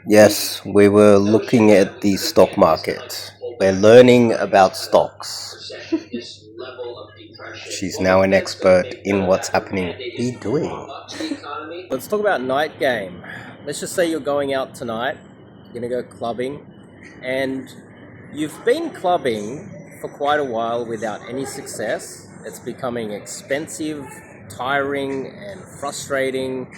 Yes, we were looking at the stock market. We're learning about stocks. She's now an expert in what's happening. What are you doing? Let's talk about night game. Let's just say you're going out tonight, you're gonna go clubbing, and you've been clubbing for quite a while without any success. It's becoming expensive, tiring, and frustrating.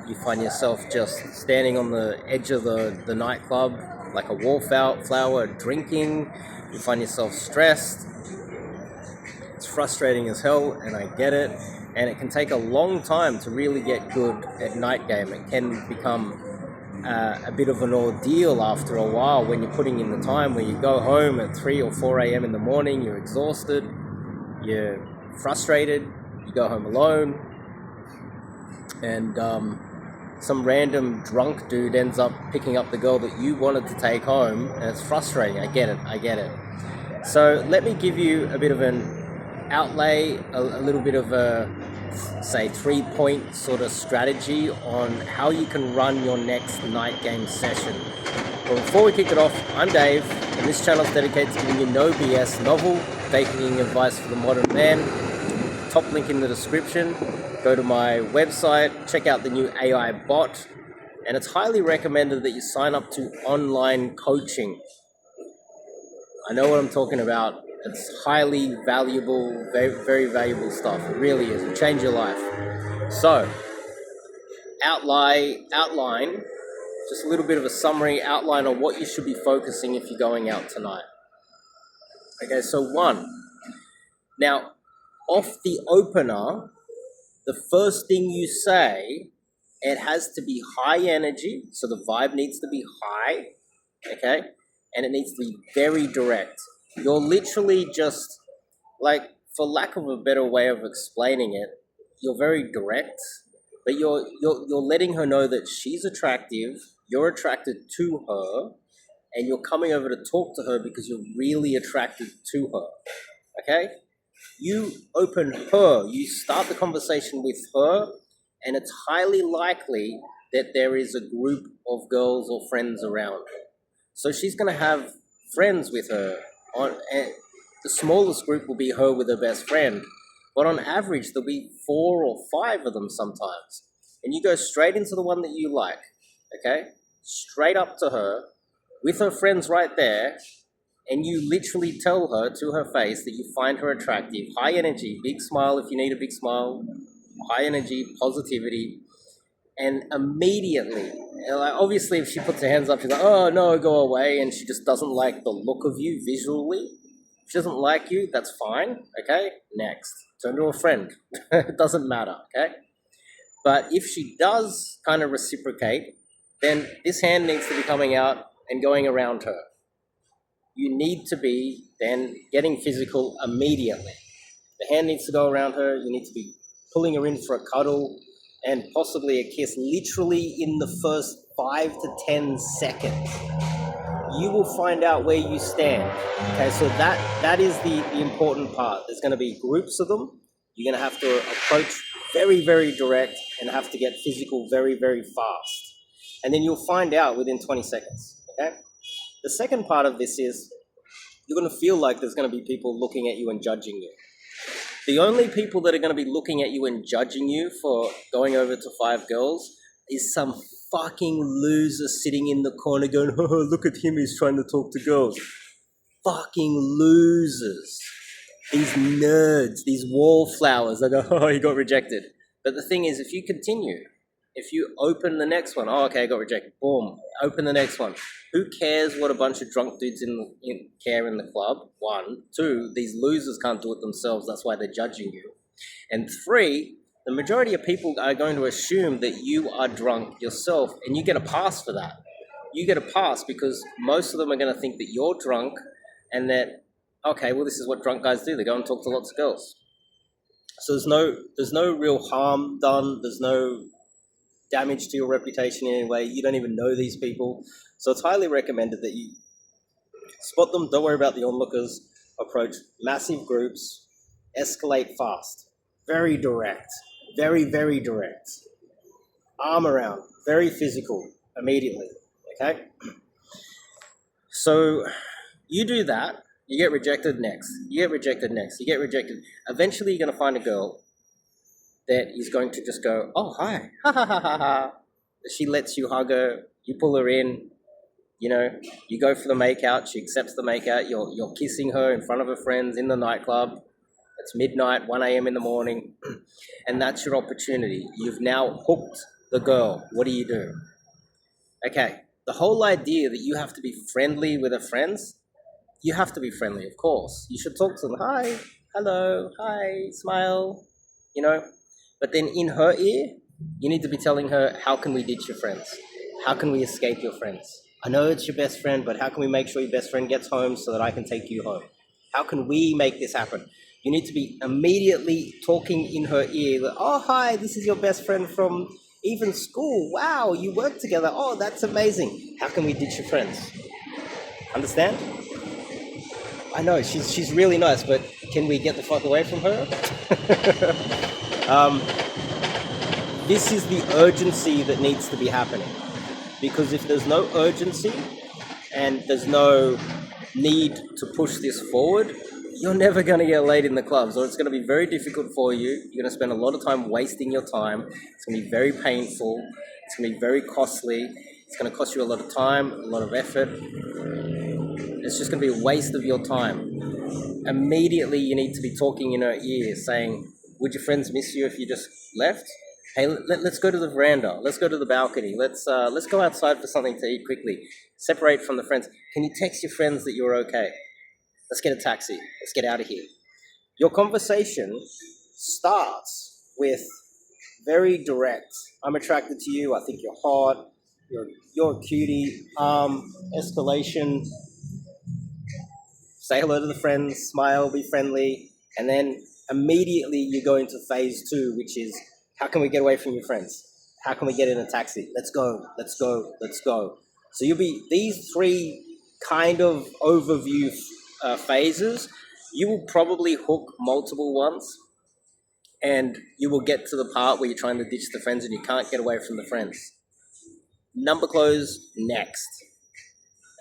You find yourself just standing on the edge of the nightclub like a wallflower drinking. You find yourself stressed. It's frustrating as hell, and I get it. And it can take a long time to really get good at night game. It can become a bit of an ordeal after a while when you're putting in the time, where you go home at 3 or 4 a.m. in the morning, you're exhausted, you're frustrated, you go home alone, and some random drunk dude ends up picking up the girl that you wanted to take home, and it's frustrating. I get it. So let me give you a bit of an outlay, a little bit of a, say, 3-point sort of strategy on how you can run your next night game session. But before we kick it off, I'm Dave, and this channel is dedicated to giving you no BS novel dating advice for the modern man. Top link in the description. Go to my website, check out the new AI bot, and it's highly recommended that you sign up to online coaching. I know what I'm talking about. It's highly valuable, very, very valuable stuff. It really is. It'll change your life. So, outline, just a little bit of a summary outline on what you should be focusing if you're going out tonight. Okay, so 1. Now, off the opener, the first thing you say, it has to be high energy, so the vibe needs to be high, okay? And it needs to be very direct. You're literally just, like, for lack of a better way of explaining it, you're very direct, but you're letting her know that she's attractive, you're attracted to her, and you're coming over to talk to her because you're really attracted to her, okay? You open her, you start the conversation with her, and it's highly likely that there is a group of girls or friends around her. So she's going to have friends with her. And the smallest group will be her with her best friend. But on average, there'll be 4 or 5 of them sometimes. And you go straight into the one that you like, okay? Straight up to her, with her friends right there, and you literally tell her to her face that you find her attractive. High energy, big smile if you need a big smile, high energy, positivity, and immediately, like, obviously if she puts her hands up, she's like, oh no, go away, and she just doesn't like the look of you visually. If she doesn't like you, that's fine, okay? Next. Turn to a friend. It doesn't matter, okay? But if she does kind of reciprocate, then this hand needs to be coming out and going around her. You need to be then getting physical immediately. The hand needs to go around her. You need to be pulling her in for a cuddle and possibly a kiss, literally in the first 5 to 10 seconds. You will find out where you stand. Okay, so that is the important part. There's going to be groups of them. You're going to have to approach very, very direct and have to get physical very, very fast. And then you'll find out within 20 seconds. Okay? The second part of this is you're going to feel like there's going to be people looking at you and judging you. The only people that are going to be looking at you and judging you for going over to 5 girls is some fucking loser sitting in the corner going, oh, look at him, he's trying to talk to girls. Fucking losers. These nerds, these wallflowers that go, oh, he got rejected. But the thing is, if you continue, if you open the next one, oh, okay, I got rejected, boom, open the next one. Who cares what a bunch of drunk dudes care in the club? 1. 2, these losers can't do it themselves, that's why they're judging you. And 3, the majority of people are going to assume that you are drunk yourself, and you get a pass for that. You get a pass because most of them are going to think that you're drunk and that, okay, well, this is what drunk guys do. They go and talk to lots of girls. So there's no real harm done. There's no damage to your reputation in any way. You don't even know these people. So it's highly recommended that you spot them. Don't worry about the onlookers. Approach massive groups. Escalate fast. Very direct. Very, very direct. Arm around. Very physical. immediately. Okay? So you do that, you get rejected next, you get rejected next, you get rejected. Eventually you're going to find a girl that is going to just go, oh, hi, ha ha ha ha ha. She lets you hug her, you pull her in, you know, you go for the makeout, she accepts the makeout, you're kissing her in front of her friends in the nightclub. It's midnight, 1 a.m. in the morning, and that's your opportunity. You've now hooked the girl. What do? Okay, the whole idea that you have to be friendly with her friends, you have to be friendly, of course. You should talk to them. Hi, hello, hi, smile, you know. But then in her ear, you need to be telling her, how can we ditch your friends? How can we escape your friends? I know it's your best friend, but how can we make sure your best friend gets home so that I can take you home? How can we make this happen? You need to be immediately talking in her ear. Like, oh, hi, this is your best friend from even school. Wow, you work together. Oh, that's amazing. How can we ditch your friends? Understand? I know, she's really nice, but can we get the fuck away from her? This is the urgency that needs to be happening. Because if there's no urgency and there's no need to push this forward, you're never going to get laid in the clubs, or it's going to be very difficult for you. You're going to spend a lot of time wasting your time. It's going to be very painful. It's going to be very costly. It's going to cost you a lot of time, a lot of effort. It's just going to be a waste of your time. Immediately, you need to be talking in her ear, saying, would your friends miss you if you just left? Hey, let's go to the veranda. Let's go to the balcony. Let's go outside for something to eat quickly. Separate from the friends. Can you text your friends that you're okay? Let's get a taxi. Let's get out of here. Your conversation starts with very direct. I'm attracted to you. I think you're hot. You're a cutie. Escalation. Say hello to the friends. Smile. Be friendly. And then immediately you go into phase 2, which is, how can we get away from your friends? How can we get in a taxi? Let's go. Let's go. Let's go. So you'll be these 3 kind of overview phases. You will probably hook multiple ones, and you will get to the part where you're trying to ditch the friends and you can't get away from the friends. Number close next.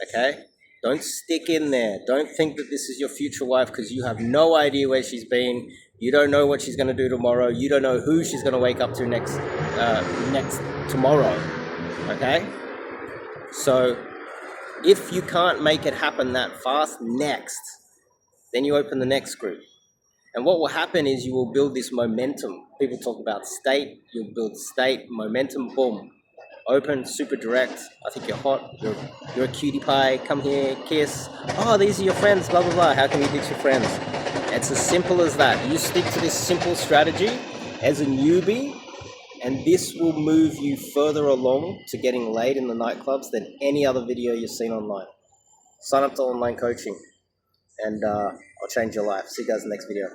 Okay? Don't stick in there. Don't think that this is your future wife, because you have no idea where she's been. You don't know what she's going to do tomorrow. You don't know who she's going to wake up to next tomorrow. Okay? So if you can't make it happen that fast, next, then you open the next group. And what will happen is you will build this momentum. People talk about state. You'll build state, momentum, boom. Open, super direct. I think you're hot. You're a cutie pie. Come here, kiss. Oh, these are your friends, blah, blah, blah. How can we ditch your friends? It's as simple as that. You stick to this simple strategy as a newbie, and this will move you further along to getting laid in the nightclubs than any other video you've seen online. Sign up to online coaching, and I'll change your life. See you guys in the next video.